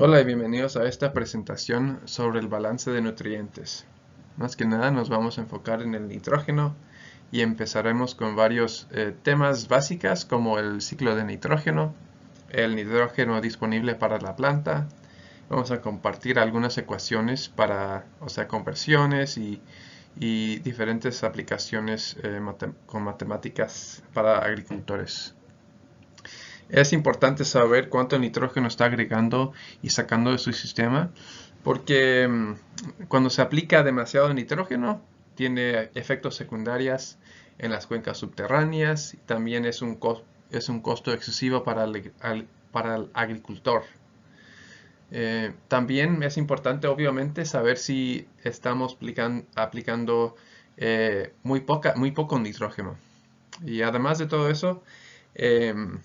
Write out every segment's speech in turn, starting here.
Hola y bienvenidos a esta presentación sobre el balance de nutrientes. Más que nada nos vamos a enfocar en el nitrógeno y empezaremos con varios temas básicos como el ciclo de nitrógeno, el nitrógeno disponible para la planta. Vamos a compartir algunas ecuaciones conversiones y diferentes aplicaciones con matemáticas para agricultores. Es importante saber cuánto nitrógeno está agregando y sacando de su sistema, porque cuando se aplica demasiado nitrógeno, tiene efectos secundarios en las cuencas subterráneas y también es un costo excesivo para el agricultor. También es importante, obviamente, saber si estamos aplicando muy poco nitrógeno. Y además de todo eso, em,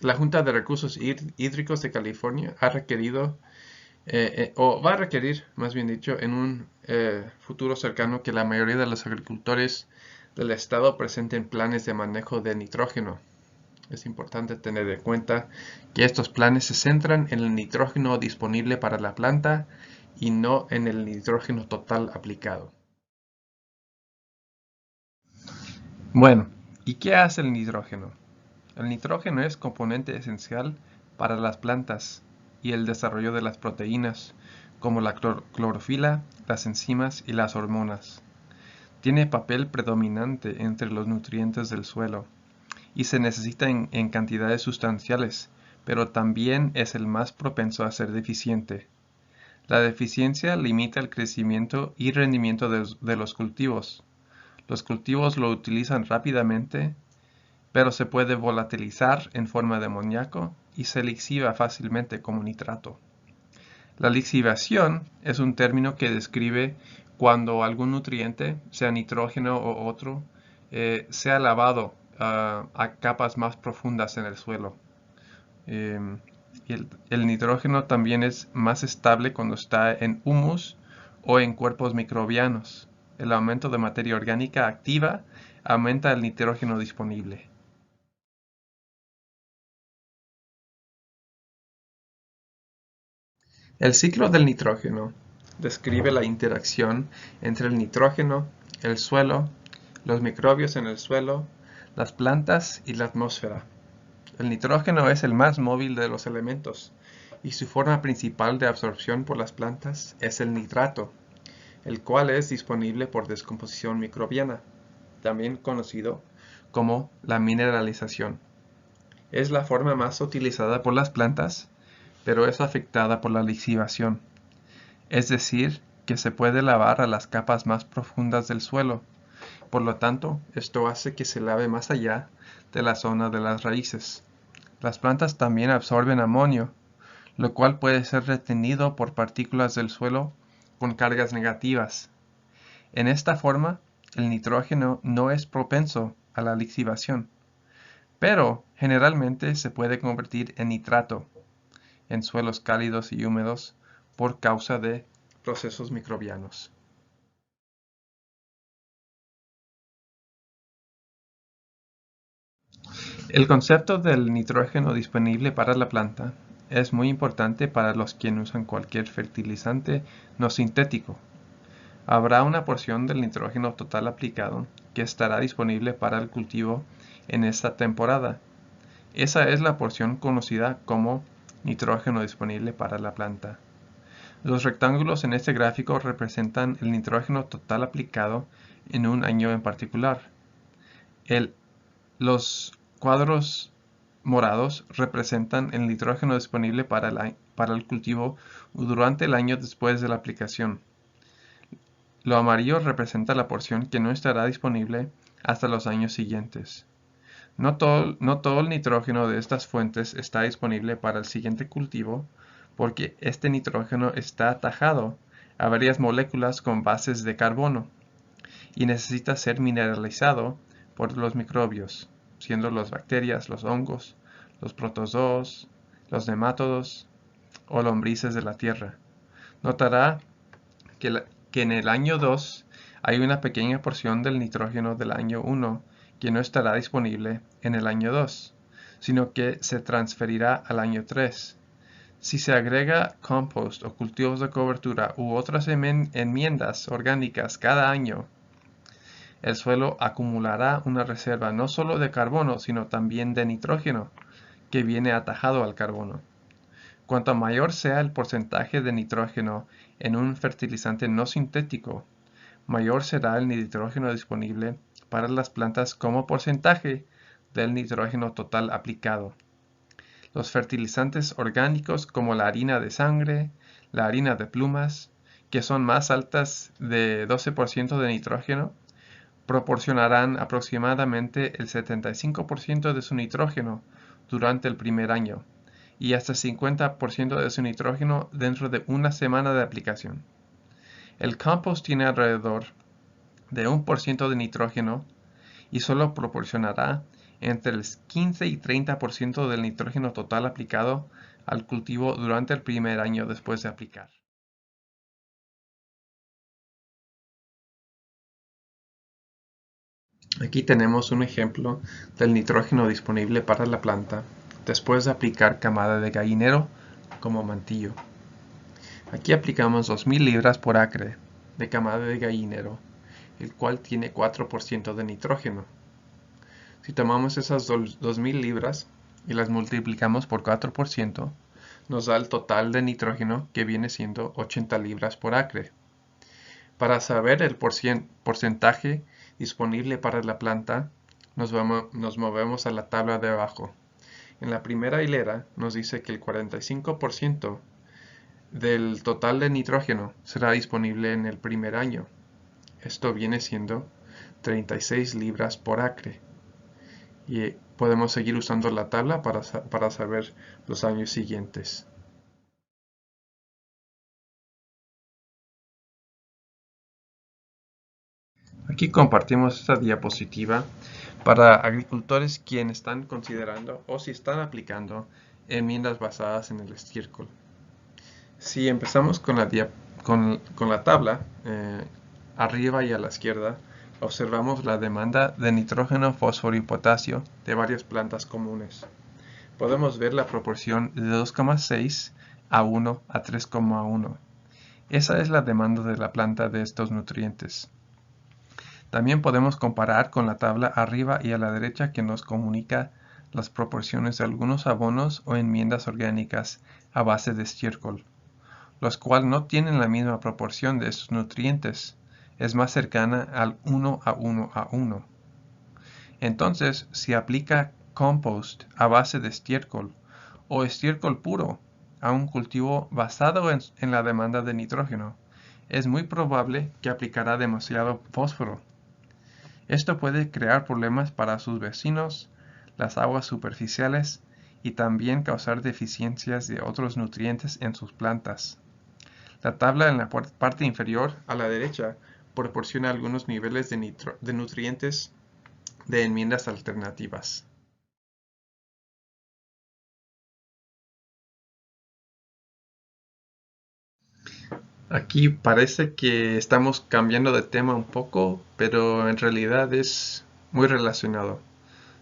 la Junta de Recursos Hídricos de California ha requerido, o va a requerir, más bien dicho, en un futuro cercano que la mayoría de los agricultores del estado presenten planes de manejo de nitrógeno. Es importante tener en cuenta que estos planes se centran en el nitrógeno disponible para la planta y no en el nitrógeno total aplicado. Bueno, ¿y qué hace el nitrógeno? El nitrógeno es componente esencial para las plantas y el desarrollo de las proteínas, como la clorofila, las enzimas y las hormonas. Tiene papel predominante entre los nutrientes del suelo y se necesita en cantidades sustanciales, pero también es el más propenso a ser deficiente. La deficiencia limita el crecimiento y rendimiento de los cultivos. Los cultivos lo utilizan rápidamente, pero se puede volatilizar en forma de amoníaco y se lixiva fácilmente como nitrato. La lixiviación es un término que describe cuando algún nutriente, sea nitrógeno o otro, sea lavado a capas más profundas en el suelo. El nitrógeno también es más estable cuando está en humus o en cuerpos microbianos. El aumento de materia orgánica activa aumenta el nitrógeno disponible. El ciclo del nitrógeno describe la interacción entre el nitrógeno, el suelo, los microbios en el suelo, las plantas y la atmósfera. El nitrógeno es el más móvil de los elementos y su forma principal de absorción por las plantas es el nitrato, el cual es disponible por descomposición microbiana, también conocido como la mineralización. Es la forma más utilizada por las plantas, pero es afectada por la lixiviación, es decir, que se puede lavar a las capas más profundas del suelo. Por lo tanto, esto hace que se lave más allá de la zona de las raíces. Las plantas también absorben amonio, lo cual puede ser retenido por partículas del suelo con cargas negativas. En esta forma, el nitrógeno no es propenso a la lixiviación, pero generalmente se puede convertir en nitrato en suelos cálidos y húmedos por causa de procesos microbianos. El concepto del nitrógeno disponible para la planta es muy importante para los que usan cualquier fertilizante no sintético. Habrá una porción del nitrógeno total aplicado que estará disponible para el cultivo en esta temporada. Esa es la porción conocida como nitrógeno disponible para la planta. Los rectángulos en este gráfico representan el nitrógeno total aplicado en un año en particular. Los cuadros morados representan el nitrógeno disponible para el cultivo durante el año después de la aplicación. Lo amarillo representa la porción que no estará disponible hasta los años siguientes. No todo el nitrógeno de estas fuentes está disponible para el siguiente cultivo, porque este nitrógeno está atajado a varias moléculas con bases de carbono y necesita ser mineralizado por los microbios, siendo las bacterias, los hongos, los protozoos, los nemátodos o lombrices de la tierra. Notará que en el año 2 hay una pequeña porción del nitrógeno del año 1 que no estará disponible en el año 2, sino que se transferirá al año 3. Si se agrega compost o cultivos de cobertura u otras enmiendas orgánicas cada año, el suelo acumulará una reserva no solo de carbono, sino también de nitrógeno, que viene atajado al carbono. Cuanto mayor sea el porcentaje de nitrógeno en un fertilizante no sintético, mayor será el nitrógeno disponible para las plantas como porcentaje del nitrógeno total aplicado. Los fertilizantes orgánicos como la harina de sangre, la harina de plumas, que son más altas de 12% de nitrógeno, proporcionarán aproximadamente el 75% de su nitrógeno durante el primer año y hasta 50% de su nitrógeno dentro de una semana de aplicación. El compost tiene alrededor de 1% de nitrógeno y solo proporcionará entre el 15 y 30% del nitrógeno total aplicado al cultivo durante el primer año después de aplicar. Aquí tenemos un ejemplo del nitrógeno disponible para la planta después de aplicar camada de gallinero como mantillo. Aquí aplicamos 2000 libras por acre de camada de gallinero, el cual tiene 4% de nitrógeno. Si tomamos esas 2000 libras y las multiplicamos por 4%, nos da el total de nitrógeno que viene siendo 80 libras por acre. Para saber el porcentaje disponible para la planta, nos movemos a la tabla de abajo. En la primera hilera nos dice que el 45% del total de nitrógeno será disponible en el primer año. Esto viene siendo 36 libras por acre. Y podemos seguir usando la tabla para saber los años siguientes. Aquí compartimos esta diapositiva para agricultores quienes están considerando o si están aplicando enmiendas basadas en el estiércol. Si empezamos con la tabla, arriba y a la izquierda, observamos la demanda de nitrógeno, fósforo y potasio de varias plantas comunes. Podemos ver la proporción de 2,6 a 1 a 3,1. Esa es la demanda de la planta de estos nutrientes. También podemos comparar con la tabla arriba y a la derecha que nos comunica las proporciones de algunos abonos o enmiendas orgánicas a base de estiércol, los cuales no tienen la misma proporción de estos nutrientes, es más cercana al 1 a 1 a 1. Entonces, si aplica compost a base de estiércol o estiércol puro a un cultivo basado en la demanda de nitrógeno, es muy probable que aplicará demasiado fósforo. Esto puede crear problemas para sus vecinos, las aguas superficiales y también causar deficiencias de otros nutrientes en sus plantas. La tabla en la parte inferior a la derecha proporciona algunos niveles de nutrientes de enmiendas alternativas. Aquí parece que estamos cambiando de tema un poco, pero en realidad es muy relacionado.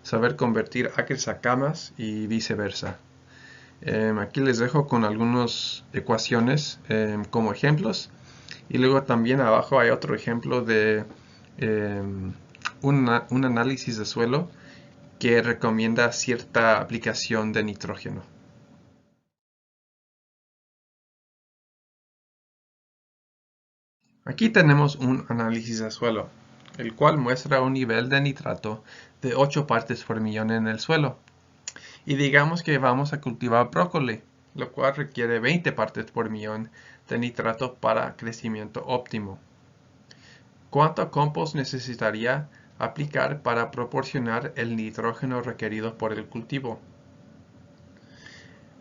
Saber convertir acres a camas y viceversa. Aquí les dejo con algunas ecuaciones como ejemplos. Y luego también abajo hay otro ejemplo de un análisis de suelo que recomienda cierta aplicación de nitrógeno. Aquí tenemos un análisis de suelo, el cual muestra un nivel de nitrato de 8 partes por millón en el suelo. Y digamos que vamos a cultivar brócoli, lo cual requiere 20 partes por millón de nitrato para crecimiento óptimo. ¿Cuánto compost necesitaría aplicar para proporcionar el nitrógeno requerido por el cultivo?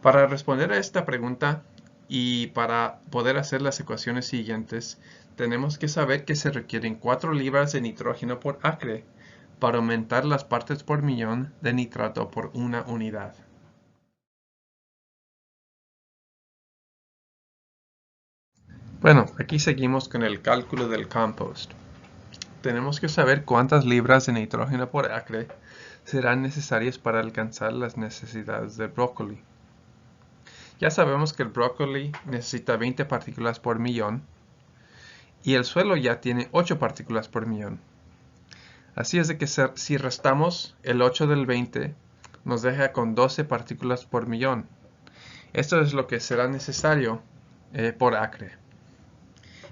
Para responder a esta pregunta y para poder hacer las ecuaciones siguientes, tenemos que saber que se requieren 4 libras de nitrógeno por acre para aumentar las partes por millón de nitrato por una unidad. Bueno, aquí seguimos con el cálculo del compost. Tenemos que saber cuántas libras de nitrógeno por acre serán necesarias para alcanzar las necesidades del brócoli. Ya sabemos que el brócoli necesita 20 partículas por millón y el suelo ya tiene 8 partículas por millón. Así es de que si restamos el 8 del 20, nos deja con 12 partículas por millón. Esto es lo que será necesario por acre.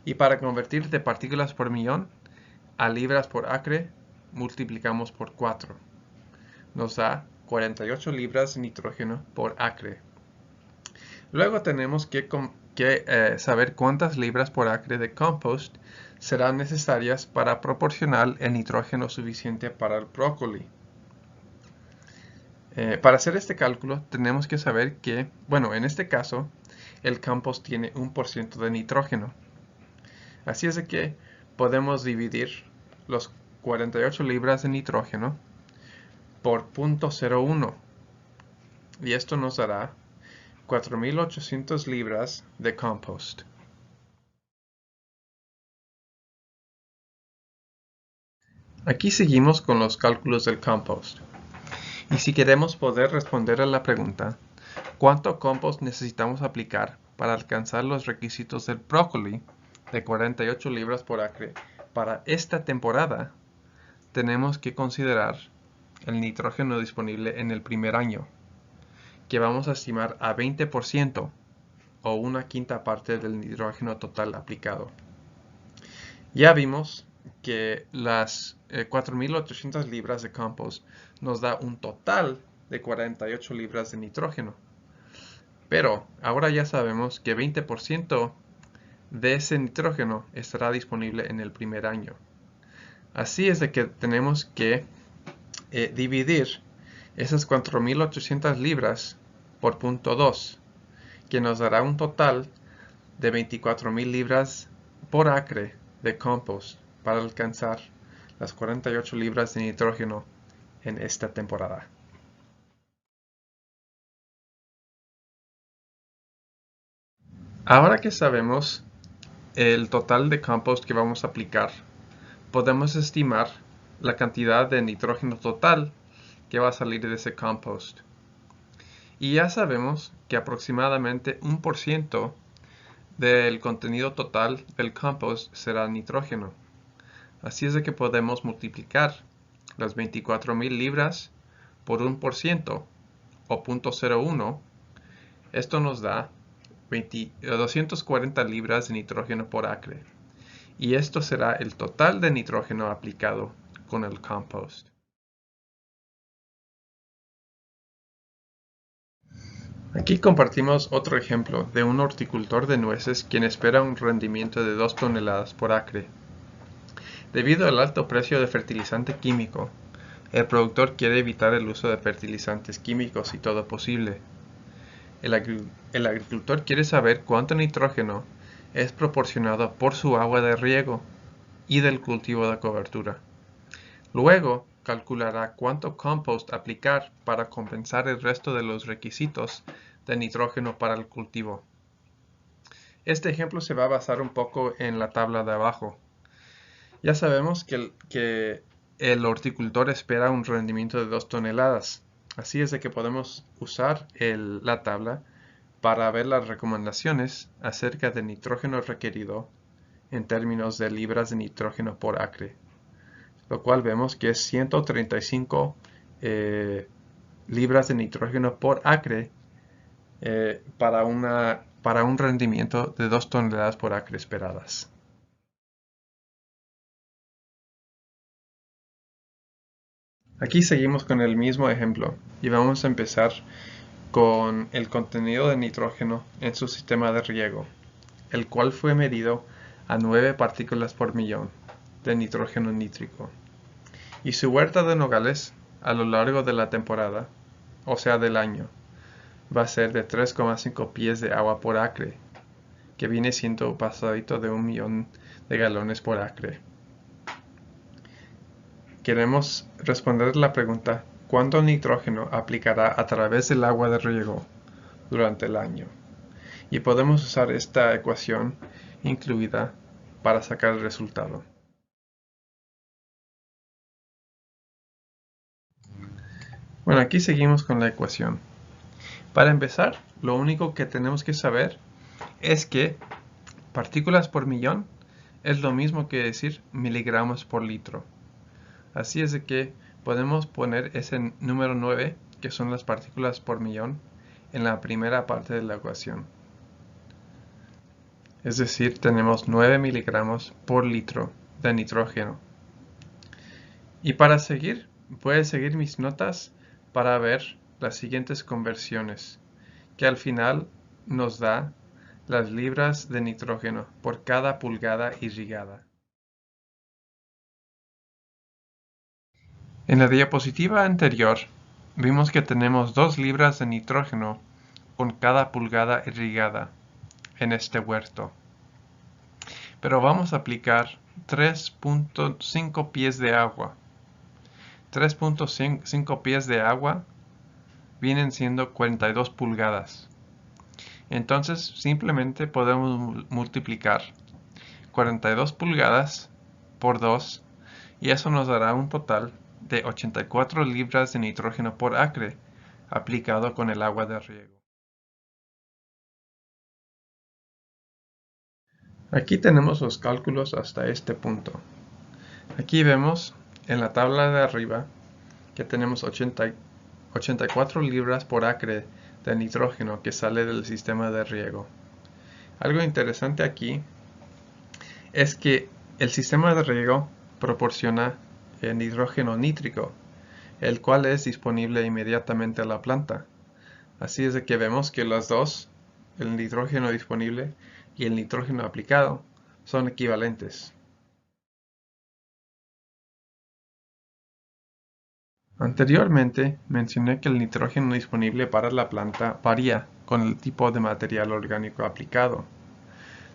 Y para convertir de partículas por millón a libras por acre, multiplicamos por 4. Nos da 48 libras de nitrógeno por acre. Luego tenemos que saber cuántas libras por acre de compost serán necesarias para proporcionar el nitrógeno suficiente para el brócoli. Para hacer este cálculo tenemos que saber que, bueno, en este caso, el compost tiene 1% de nitrógeno. Así es de que podemos dividir los 48 libras de nitrógeno por 0.01 y esto nos dará 4.800 libras de compost. Aquí seguimos con los cálculos del compost. Y si queremos poder responder a la pregunta, ¿cuánto compost necesitamos aplicar para alcanzar los requisitos del brócoli de 48 libras por acre para esta temporada? Tenemos que considerar el nitrógeno disponible en el primer año, que vamos a estimar a 20% o 1/5 parte del nitrógeno total aplicado. Ya vimos que las 4.800 libras de compost nos da un total de 48 libras de nitrógeno. Pero ahora ya sabemos que 20% de ese nitrógeno estará disponible en el primer año. Así es de que tenemos que dividir esas 4.800 libras por 0.2, que nos dará un total de 24.000 libras por acre de compost para alcanzar las 48 libras de nitrógeno en esta temporada. Ahora que sabemos el total de compost que vamos a aplicar, podemos estimar la cantidad de nitrógeno total que va a salir de ese compost. Y ya sabemos que aproximadamente 1% del contenido total del compost será nitrógeno. Así es de que podemos multiplicar las 24.000 libras por 1% o 0.01. Esto nos da 240 libras de nitrógeno por acre. Y esto será el total de nitrógeno aplicado con el compost. Aquí compartimos otro ejemplo de un horticultor de nueces quien espera un rendimiento de 2 toneladas por acre. Debido al alto precio de fertilizante químico, el productor quiere evitar el uso de fertilizantes químicos si todo posible. El agricultor quiere saber cuánto nitrógeno es proporcionado por su agua de riego y del cultivo de cobertura. Luego, calculará cuánto compost aplicar para compensar el resto de los requisitos de nitrógeno para el cultivo. Este ejemplo se va a basar un poco en la tabla de abajo. Ya sabemos que el horticultor espera un rendimiento de 2 toneladas. Así es de que podemos usar la tabla para ver las recomendaciones acerca del nitrógeno requerido en términos de libras de nitrógeno por acre, lo cual vemos que es 135 libras de nitrógeno por acre para un rendimiento de 2 toneladas por acre esperadas. Aquí seguimos con el mismo ejemplo y vamos a empezar con el contenido de nitrógeno en su sistema de riego, el cual fue medido a 9 partículas por millón de nitrógeno nítrico. Y su huerta de nogales a lo largo de la temporada, o sea del año, va a ser de 3,5 pies de agua por acre, que viene siendo pasadito de 1 millón de galones por acre. Queremos responder la pregunta, ¿cuánto nitrógeno aplicará a través del agua de riego durante el año? Y podemos usar esta ecuación incluida para sacar el resultado. Bueno, aquí seguimos con la ecuación. Para empezar, lo único que tenemos que saber es que partículas por millón es lo mismo que decir miligramos por litro. Así es de que podemos poner ese número 9, que son las partículas por millón, en la primera parte de la ecuación. Es decir, tenemos 9 miligramos por litro de nitrógeno. Y para seguir, puedes seguir mis notas para ver las siguientes conversiones, que al final nos da las libras de nitrógeno por cada pulgada irrigada. En la diapositiva anterior, vimos que tenemos 2 libras de nitrógeno con cada pulgada irrigada en este huerto. Pero vamos a aplicar 3.5 pies de agua. 3.5 pies de agua vienen siendo 42 pulgadas. Entonces simplemente podemos multiplicar 42 pulgadas por 2 y eso nos dará un total de 84 libras de nitrógeno por acre aplicado con el agua de riego. Aquí tenemos los cálculos hasta este punto. Aquí vemos en la tabla de arriba que tenemos 84 libras por acre de nitrógeno que sale del sistema de riego. Algo interesante aquí es que el sistema de riego proporciona nitrógeno nítrico, el cual es disponible inmediatamente a la planta. Así es de que vemos que las dos, el nitrógeno disponible y el nitrógeno aplicado, son equivalentes. Anteriormente mencioné que el nitrógeno disponible para la planta varía con el tipo de material orgánico aplicado.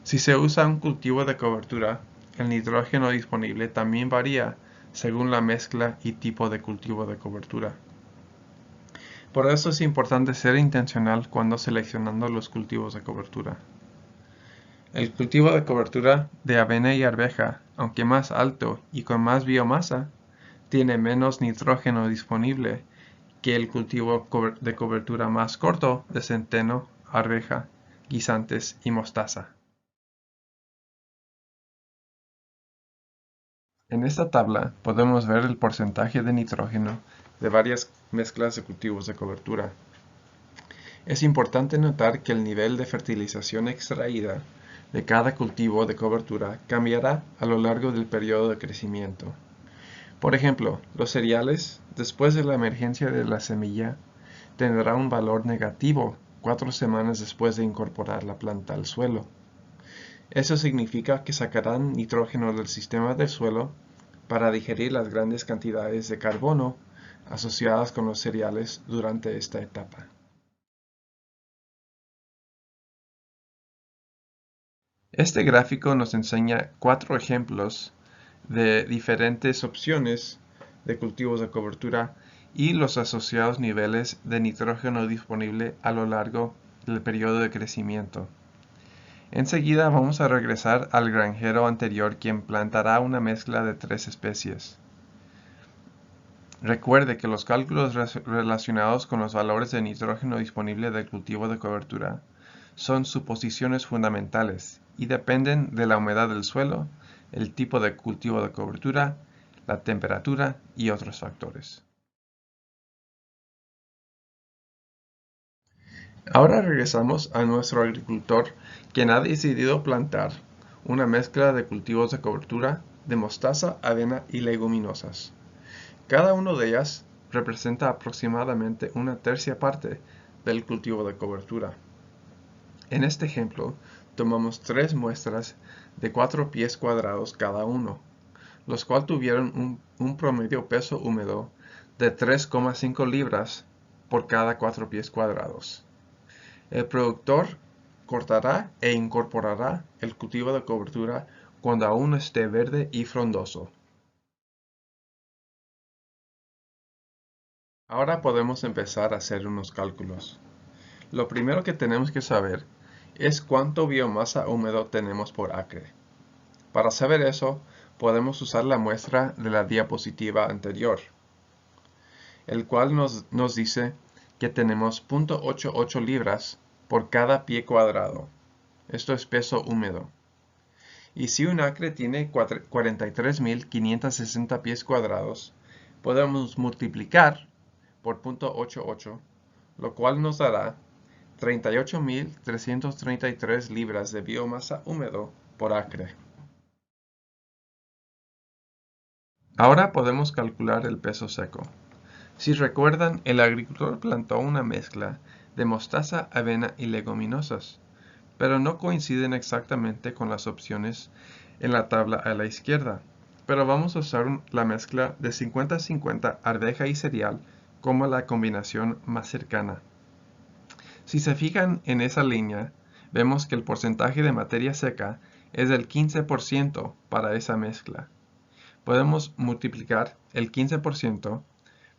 Si se usa un cultivo de cobertura, el nitrógeno disponible también varía según la mezcla y tipo de cultivo de cobertura. Por eso es importante ser intencional cuando seleccionando los cultivos de cobertura. El cultivo de cobertura de avena y arveja, aunque más alto y con más biomasa, tiene menos nitrógeno disponible que el cultivo de cobertura más corto de centeno, arveja, guisantes y mostaza. En esta tabla podemos ver el porcentaje de nitrógeno de varias mezclas de cultivos de cobertura. Es importante notar que el nivel de fertilización extraída de cada cultivo de cobertura cambiará a lo largo del periodo de crecimiento. Por ejemplo, los cereales, después de la emergencia de la semilla, tendrá un valor negativo 4 semanas después de incorporar la planta al suelo. Eso significa que sacarán nitrógeno del sistema del suelo para digerir las grandes cantidades de carbono asociadas con los cereales durante esta etapa. Este gráfico nos enseña 4 ejemplos de diferentes opciones de cultivos de cobertura y los asociados niveles de nitrógeno disponible a lo largo del periodo de crecimiento. Enseguida vamos a regresar al granjero anterior quien plantará una mezcla de 3 especies. Recuerde que los cálculos relacionados con los valores de nitrógeno disponible del cultivo de cobertura son suposiciones fundamentales y dependen de la humedad del suelo, el tipo de cultivo de cobertura, la temperatura y otros factores. Ahora regresamos a nuestro agricultor quien ha decidido plantar una mezcla de cultivos de cobertura de mostaza, avena y leguminosas. Cada una de ellas representa aproximadamente una tercia parte del cultivo de cobertura. En este ejemplo, tomamos 3 muestras de 4 pies cuadrados cada uno, los cuales tuvieron un promedio peso húmedo de 3,5 libras por cada 4 pies cuadrados. El productor cortará e incorporará el cultivo de cobertura cuando aún esté verde y frondoso. Ahora podemos empezar a hacer unos cálculos. Lo primero que tenemos que saber es cuánto biomasa húmedo tenemos por acre. Para saber eso, podemos usar la muestra de la diapositiva anterior, el cual nos dice que tenemos 0.88 libras por cada pie cuadrado. Esto es peso húmedo. Y si un acre tiene 43.560 pies cuadrados, podemos multiplicar por 0.88, lo cual nos dará 38.333 libras de biomasa húmedo por acre. Ahora podemos calcular el peso seco. Si recuerdan, el agricultor plantó una mezcla de mostaza, avena y leguminosas, pero no coinciden exactamente con las opciones en la tabla a la izquierda. Pero vamos a usar la mezcla de 50-50 arveja y cereal como la combinación más cercana. Si se fijan en esa línea, vemos que el porcentaje de materia seca es del 15% para esa mezcla. Podemos multiplicar el 15%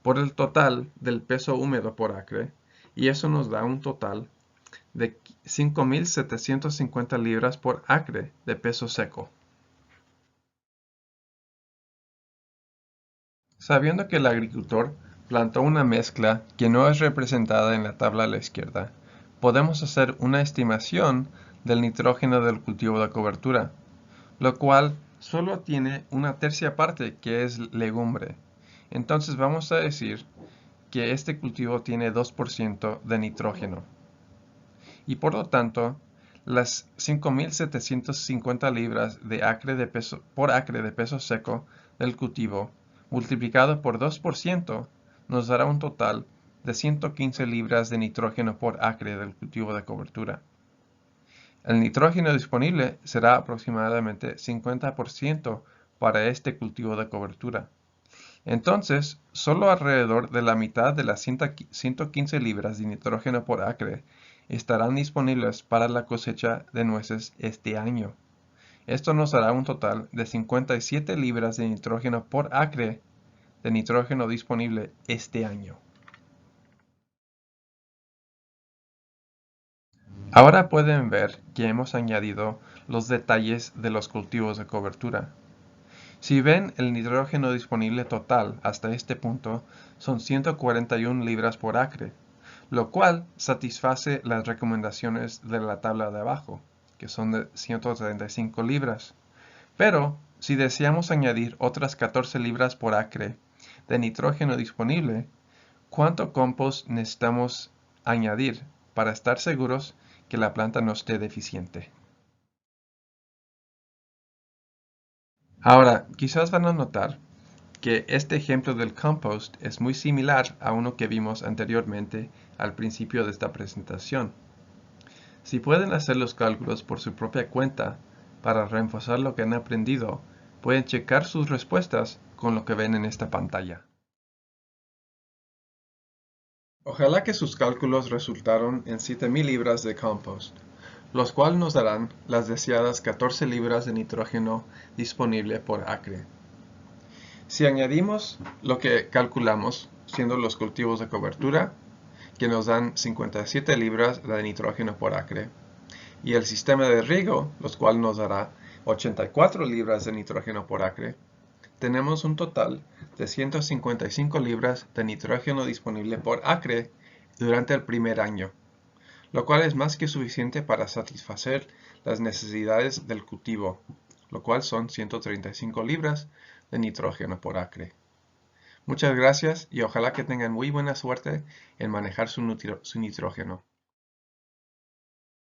por el total del peso húmedo por acre, y eso nos da un total de 5.750 libras por acre de peso seco. Sabiendo que el agricultor plantó una mezcla que no es representada en la tabla a la izquierda, podemos hacer una estimación del nitrógeno del cultivo de cobertura, lo cual solo tiene una tercia parte que es legumbre. Entonces vamos a decir que este cultivo tiene 2% de nitrógeno. Y por lo tanto, las 5.750 libras por acre de peso seco del cultivo, multiplicado por 2%, nos dará un total de 115 libras de nitrógeno por acre del cultivo de cobertura. El nitrógeno disponible será aproximadamente 50% para este cultivo de cobertura. Entonces, solo alrededor de la mitad de las 115 libras de nitrógeno por acre estarán disponibles para la cosecha de nueces este año. Esto nos dará un total de 57 libras de nitrógeno por acre de nitrógeno disponible este año. Ahora pueden ver que hemos añadido los detalles de los cultivos de cobertura. Si ven, el nitrógeno disponible total hasta este punto son 141 libras por acre, lo cual satisface las recomendaciones de la tabla de abajo, que son de 135 libras. Pero, si deseamos añadir otras 14 libras por acre de nitrógeno disponible, ¿cuánto compost necesitamos añadir para estar seguros que la planta no esté deficiente? Ahora, quizás van a notar que este ejemplo del compost es muy similar a uno que vimos anteriormente al principio de esta presentación. Si pueden hacer los cálculos por su propia cuenta para reforzar lo que han aprendido, pueden checar sus respuestas con lo que ven en esta pantalla. Ojalá que sus cálculos resultaron en 7.000 libras de compost, los cuales nos darán las deseadas 14 libras de nitrógeno disponible por acre. Si añadimos lo que calculamos, siendo los cultivos de cobertura, que nos dan 57 libras de nitrógeno por acre, y el sistema de riego, los cuales nos dará 84 libras de nitrógeno por acre, tenemos un total de 155 libras de nitrógeno disponible por acre durante el primer año, lo cual es más que suficiente para satisfacer las necesidades del cultivo, lo cual son 135 libras de nitrógeno por acre. Muchas gracias y ojalá que tengan muy buena suerte en manejar su nitrógeno.